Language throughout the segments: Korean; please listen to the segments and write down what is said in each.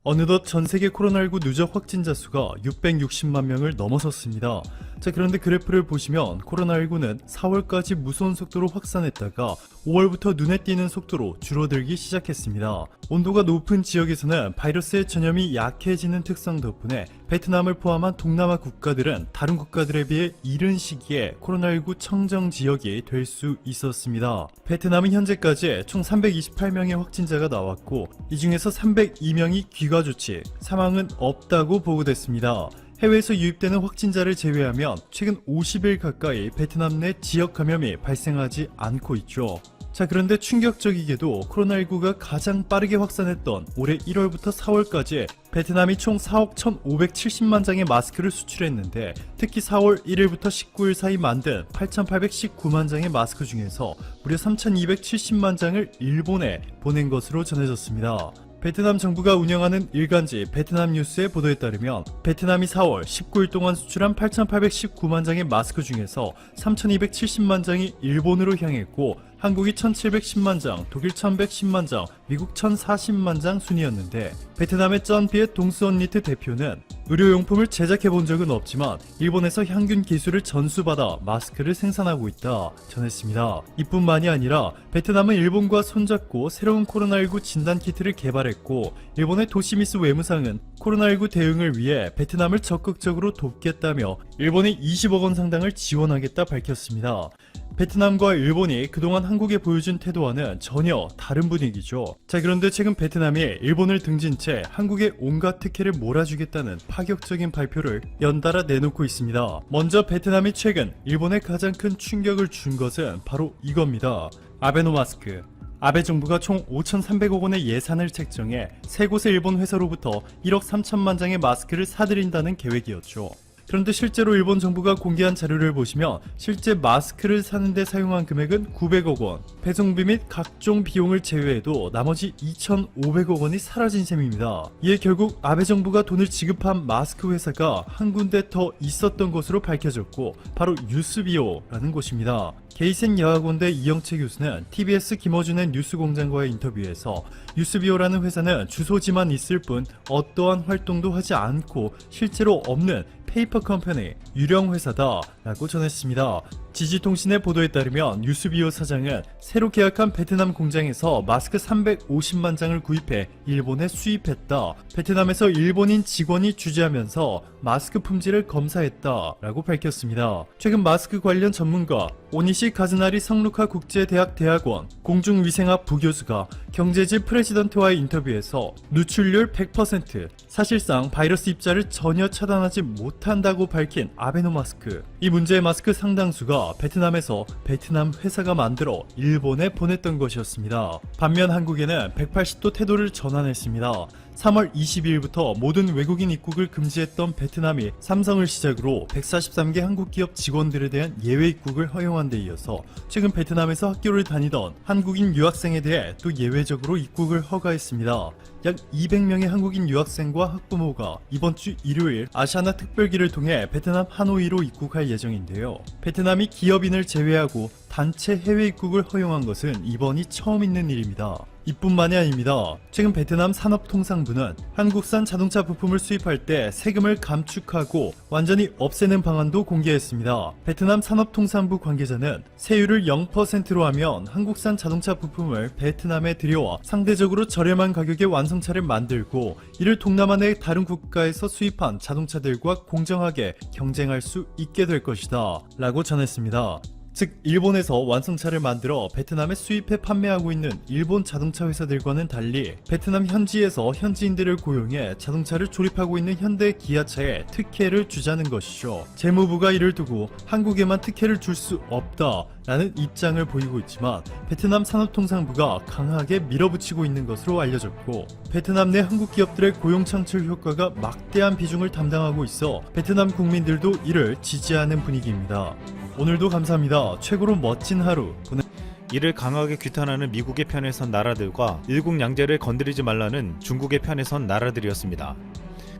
어느덧 전세계 코로나19 누적 확진자 수가 660만 명을 넘어섰습니다. 자, 그런데 그래프를 보시면 코로나19는 4월까지 무서운 속도로 확산했다가 5월부터 눈에 띄는 속도로 줄어들기 시작했습니다. 온도가 높은 지역에서는 바이러스의 전염이 약해지는 특성 덕분에 베트남을 포함한 동남아 국가들은 다른 국가들에 비해 이른 시기에 코로나19 청정 지역이 될 수 있었습니다. 베트남은 현재까지 총 328명의 확진자가 나왔고 이 중에서 302명이 귀가 조치, 사망은 없다고 보고됐습니다. 해외에서 유입되는 확진자를 제외하면 최근 50일 가까이 베트남 내 지역 감염이 발생하지 않고 있죠. 자, 그런데 충격적이게도 코로나19가 가장 빠르게 확산했던 올해 1월부터 4월까지 베트남이 총 4억 1,570만 장의 마스크를 수출했는데 특히 4월 1일부터 19일 사이 만든 8,819만 장의 마스크 중에서 무려 3,270만 장을 일본에 보낸 것으로 전해졌습니다. 베트남 정부가 운영하는 일간지 베트남 뉴스의 보도에 따르면 베트남이 4월 19일 동안 수출한 8,819만 장의 마스크 중에서 3,270만 장이 일본으로 향했고 한국이 1,710만 장, 독일 1,110만 장, 미국 1,040만 장 순이었는데 베트남의 쩐비의 동스언니트 대표는 의료용품을 제작해본 적은 없지만 일본에서 향균 기술을 전수받아 마스크를 생산하고 있다 전했습니다. 이뿐만이 아니라 베트남은 일본과 손잡고 새로운 코로나19 진단키트를 개발했고 일본의 도시미스 외무상은 코로나19 대응을 위해 베트남을 적극적으로 돕겠다며 일본에 20억 원 상당을 지원하겠다 밝혔습니다. 베트남과 일본이 그동안 한국에 보여준 태도와는 전혀 다른 분위기죠. 자, 그런데 최근 베트남이 일본을 등진 채 한국에 온갖 특혜를 몰아주겠다는 파격적인 발표를 연달아 내놓고 있습니다. 먼저 베트남이 최근 일본에 가장 큰 충격을 준 것은 바로 이겁니다. 아베노마스크. 아베 정부가 총 5,300억 원의 예산을 책정해 세 곳의 일본 회사로부터 1억 3천만 장의 마스크를 사들인다는 계획이었죠. 그런데 실제로 일본 정부가 공개한 자료를 보시면 실제 마스크를 사는데 사용한 금액은 900억 원, 배송비 및 각종 비용을 제외해도 나머지 2,500억 원이 사라진 셈입니다. 이에 결국 아베 정부가 돈을 지급한 마스크 회사가 한 군데 더 있었던 것으로 밝혀졌고 바로 유스비오라는 곳입니다. 게이센 여학원대 이영채 교수는 TBS 김어준의 뉴스공장과의 인터뷰에서 유스비오라는 회사는 주소지만 있을 뿐 어떠한 활동도 하지 않고 실제로 없는 페이퍼 컴퍼니, 유령 회사다 라고 전했습니다. 지지통신의 보도에 따르면 유스비오 사장은 새로 계약한 베트남 공장에서 마스크 350만 장을 구입해 일본에 수입했다. 베트남에서 일본인 직원이 주재하면서 마스크 품질을 검사했다 라고 밝혔습니다. 최근 마스크 관련 전문가 오니시 카즈나리 성루카 국제대학 대학원 공중위생학 부교수가 경제지 프레지던트와의 인터뷰에서 누출률 100%, 사실상 바이러스 입자를 전혀 차단하지 못한다고 밝힌 아베노마스크. 이 문제의 마스크 상당수가 베트남에서 베트남 회사가 만들어 일본에 보냈던 것이었습니다. 반면 한국에는 180도 태도를 전환했습니다. 3월 22일부터 모든 외국인 입국을 금지했던 베트남이 삼성을 시작으로 143개 한국 기업 직원들에 대한 예외 입국을 허용한 데 이어서 최근 베트남에서 학교를 다니던 한국인 유학생에 대해 또 예외적으로 입국을 허가했습니다. 약 200명의 한국인 유학생과 학부모가 이번 주 일요일 아시아나 특별기를 통해 베트남 하노이로 입국할 예정인데요. 베트남이 기업인을 제외하고 단체 해외 입국을 허용한 것은 이번이 처음 있는 일입니다. 이뿐만이 아닙니다. 최근 베트남 산업통상부는 한국산 자동차 부품을 수입할 때 세금을 감축하고 완전히 없애는 방안도 공개했습니다. 베트남 산업통상부 관계자는 세율을 0%로 하면 한국산 자동차 부품을 베트남에 들여와 상대적으로 저렴한 가격의 완성차를 만들고 이를 동남아 내 다른 국가에서 수입한 자동차들과 공정하게 경쟁할 수 있게 될 것이다 라고 전했습니다. 즉 일본에서 완성차를 만들어 베트남에 수입해 판매하고 있는 일본 자동차 회사들과는 달리 베트남 현지에서 현지인들을 고용해 자동차를 조립하고 있는 현대 기아차에 특혜를 주자는 것이죠. 재무부가 이를 두고 한국에만 특혜를 줄 수 없다 라는 입장을 보이고 있지만 베트남 산업통상부가 강하게 밀어붙이고 있는 것으로 알려졌고 베트남 내 한국 기업들의 고용 창출 효과가 막대한 비중을 담당하고 있어 베트남 국민들도 이를 지지하는 분위기입니다. 오늘도 감사합니다. 최고로 멋진 하루 이를 강하게 규탄하는 미국의 편에 선 나라들과 일국양제를 건드리지 말라는 중국의 편에 선 나라들이었습니다.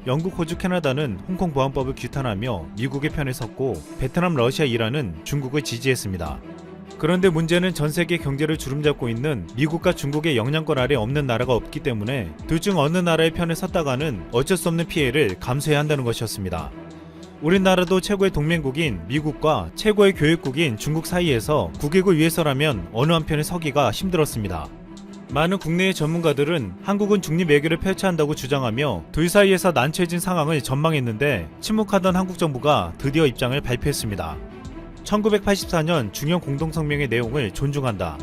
영국, 호주, 캐나다는 홍콩 보안법을 규탄하며 미국의 편에 섰고 베트남, 러시아, 이란은 중국을 지지했습니다. 그런데 문제는 전 세계 경제를 주름잡고 있는 미국과 중국의 영향권 아래 없는 나라가 없기 때문에 둘 중 어느 나라의 편에 섰다가는 어쩔 수 없는 피해를 감수해야 한다는 것이었습니다. 우리나라도 최고의 동맹국인 미국과 최고의 교역국인 중국 사이에서 국익을 위해서라면 어느 한편에 서기가 힘들었습니다. 많은 국내의 전문가들은 한국은 중립 외교를 펼쳐야 한다고 주장하며 둘 사이에서 난처해진 상황을 전망했는데 침묵하던 한국 정부가 드디어 입장을 발표했습니다. 1984년 중형 공동성명의 내용을 존중한다.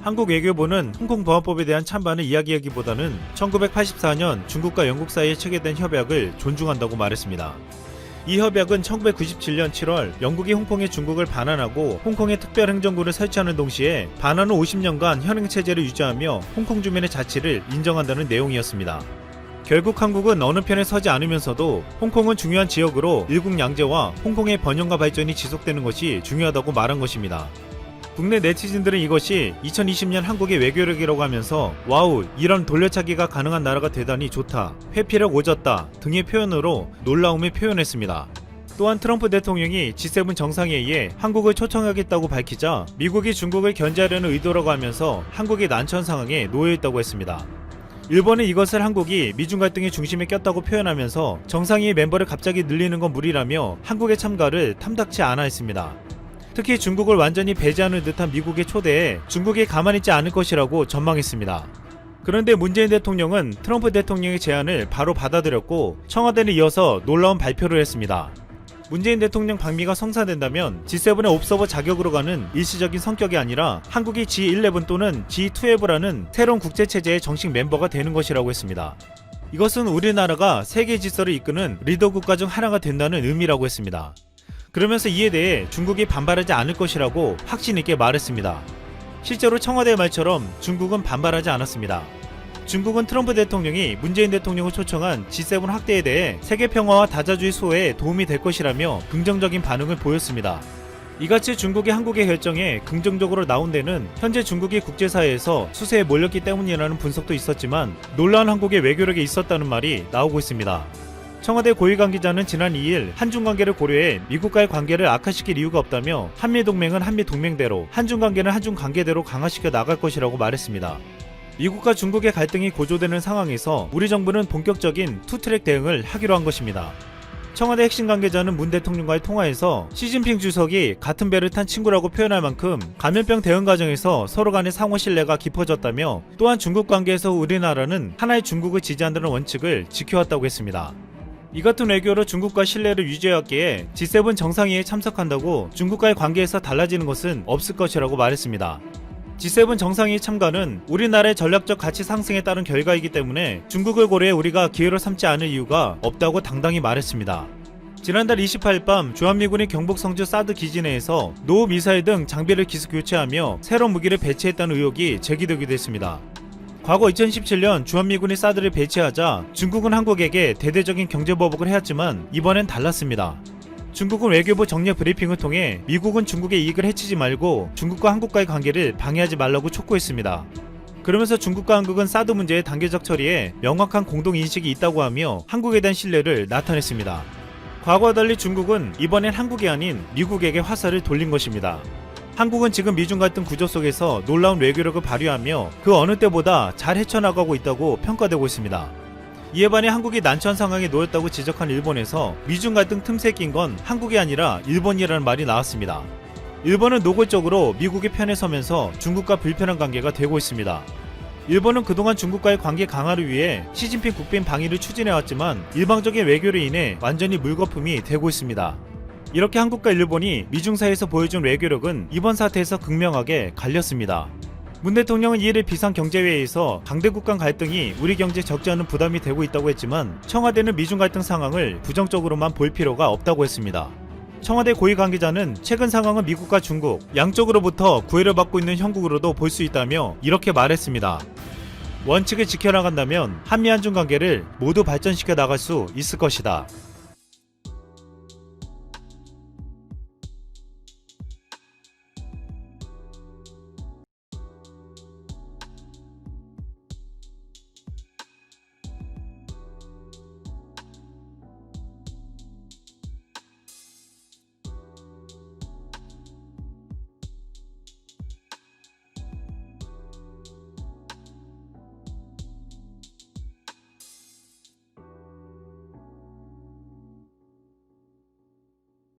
한국 외교부는 홍콩보안법에 대한 찬반을 이야기하기보다는 1984년 중국과 영국 사이에 체결된 협약을 존중한다고 말했습니다. 이 협약은 1997년 7월 영국이 홍콩에 중국을 반환하고 홍콩에 특별행정구를 설치하는 동시에 반환 후 50년간 현행체제를 유지하며 홍콩 주민의 자치를 인정한다는 내용이었습니다. 결국 한국은 어느 편에 서지 않으면서도 홍콩은 중요한 지역으로 일국양제와 홍콩의 번영과 발전이 지속되는 것이 중요하다고 말한 것입니다. 국내 네티즌들은 이것이 2020년 한국의 외교력이라고 하면서 와우, 이런 돌려차기가 가능한 나라가 대단히 좋다, 회피력 오졌다 등의 표현으로 놀라움을 표현했습니다. 또한 트럼프 대통령이 G7 정상회의에 한국을 초청하겠다고 밝히자 미국이 중국을 견제하려는 의도라고 하면서 한국이 난처한 상황에 놓여있다고 했습니다. 일본은 이것을 한국이 미중 갈등의 중심에 꼈다고 표현하면서 정상회의 멤버를 갑자기 늘리는 건 무리라며 한국의 참가를 탐탁치 않아 했습니다. 특히 중국을 완전히 배제하는 듯한 미국의 초대에 중국이 가만히 있지 않을 것이라고 전망했습니다. 그런데 문재인 대통령은 트럼프 대통령의 제안을 바로 받아들였고 청와대는 이어서 놀라운 발표를 했습니다. 문재인 대통령 방미가 성사된다면 G7의 옵서버 자격으로 가는 일시적인 성격이 아니라 한국이 G11 또는 G12라는 새로운 국제체제의 정식 멤버가 되는 것이라고 했습니다. 이것은 우리나라가 세계 질서를 이끄는 리더 국가 중 하나가 된다는 의미라고 했습니다. 그러면서 이에 대해 중국이 반발하지 않을 것이라고 확신 있게 말했습니다. 실제로 청와대의 말처럼 중국은 반발하지 않았습니다. 중국은 트럼프 대통령이 문재인 대통령을 초청한 G7 확대에 대해 세계 평화와 다자주의 수호에 도움이 될 것이라며 긍정적인 반응을 보였습니다. 이같이 중국이 한국의 결정에 긍정적으로 나온 데는 현재 중국이 국제사회에서 수세에 몰렸기 때문이라는 분석도 있었지만 놀라운 한국의 외교력이 있었다는 말이 나오고 있습니다. 청와대 고위 관계자는 지난 2일 한중 관계를 고려해 미국과의 관계를 악화시킬 이유가 없다며 한미동맹은 한미동맹대로, 한중 관계는 한중 관계대로 강화시켜 나갈 것이라고 말했습니다. 미국과 중국의 갈등이 고조되는 상황에서 우리 정부는 본격적인 투트랙 대응을 하기로 한 것입니다. 청와대 핵심 관계자는 문 대통령과의 통화에서 시진핑 주석이 같은 배를 탄 친구라고 표현할 만큼 감염병 대응 과정에서 서로 간의 상호 신뢰가 깊어졌다며 또한 중국 관계에서 우리나라는 하나의 중국을 지지한다는 원칙을 지켜왔다고 했습니다. 이 같은 외교로 중국과 신뢰를 유지해왔기에 G7 정상회의에 참석한다고 중국과의 관계에서 달라지는 것은 없을 것이라고 말했습니다. G7 정상회의 참가는 우리나라의 전략적 가치 상승에 따른 결과이기 때문에 중국을 고려해 우리가 기회로 삼지 않을 이유가 없다고 당당히 말했습니다. 지난달 28일 밤 주한미군이 경북 성주 사드 기지 내에서 노후 미사일 등 장비를 기습 교체하며 새로운 무기를 배치했다는 의혹이 제기되기도 했습니다. 과거 2017년 주한미군이 사드를 배치하자 중국은 한국에게 대대적인 경제보복을 해왔지만 이번엔 달랐습니다. 중국은 외교부 정례 브리핑을 통해 미국은 중국의 이익을 해치지 말고 중국과 한국과의 관계를 방해하지 말라고 촉구했습니다. 그러면서 중국과 한국은 사드 문제의 단계적 처리에 명확한 공동인식이 있다고 하며 한국에 대한 신뢰를 나타냈습니다. 과거와 달리 중국은 이번엔 한국이 아닌 미국에게 화살을 돌린 것입니다. 한국은 지금 미중 갈등 구조 속에서 놀라운 외교력을 발휘하며 그 어느 때보다 잘 헤쳐나가고 있다고 평가되고 있습니다. 이에 반해 한국이 난처한 상황에 놓였다고 지적한 일본에서 미중 갈등 틈새에 낀 건 한국이 아니라 일본이라는 말이 나왔습니다. 일본은 노골적으로 미국의 편에 서면서 중국과 불편한 관계가 되고 있습니다. 일본은 그동안 중국과의 관계 강화를 위해 시진핑 국빈 방위를 추진해왔지만 일방적인 외교로 인해 완전히 물거품이 되고 있습니다. 이렇게 한국과 일본이 미중 사이에서 보여준 외교력은 이번 사태에서 극명하게 갈렸습니다. 문 대통령은 이를 비상경제회의에서 강대국 간 갈등이 우리 경제에 적지 않은 부담이 되고 있다고 했지만 청와대는 미중 갈등 상황을 부정적으로만 볼 필요가 없다고 했습니다. 청와대 고위 관계자는 최근 상황은 미국과 중국 양쪽으로부터 구애를 받고 있는 형국으로도 볼 수 있다며 이렇게 말했습니다. 원칙을 지켜나간다면 한미 한중 관계를 모두 발전시켜 나갈 수 있을 것이다.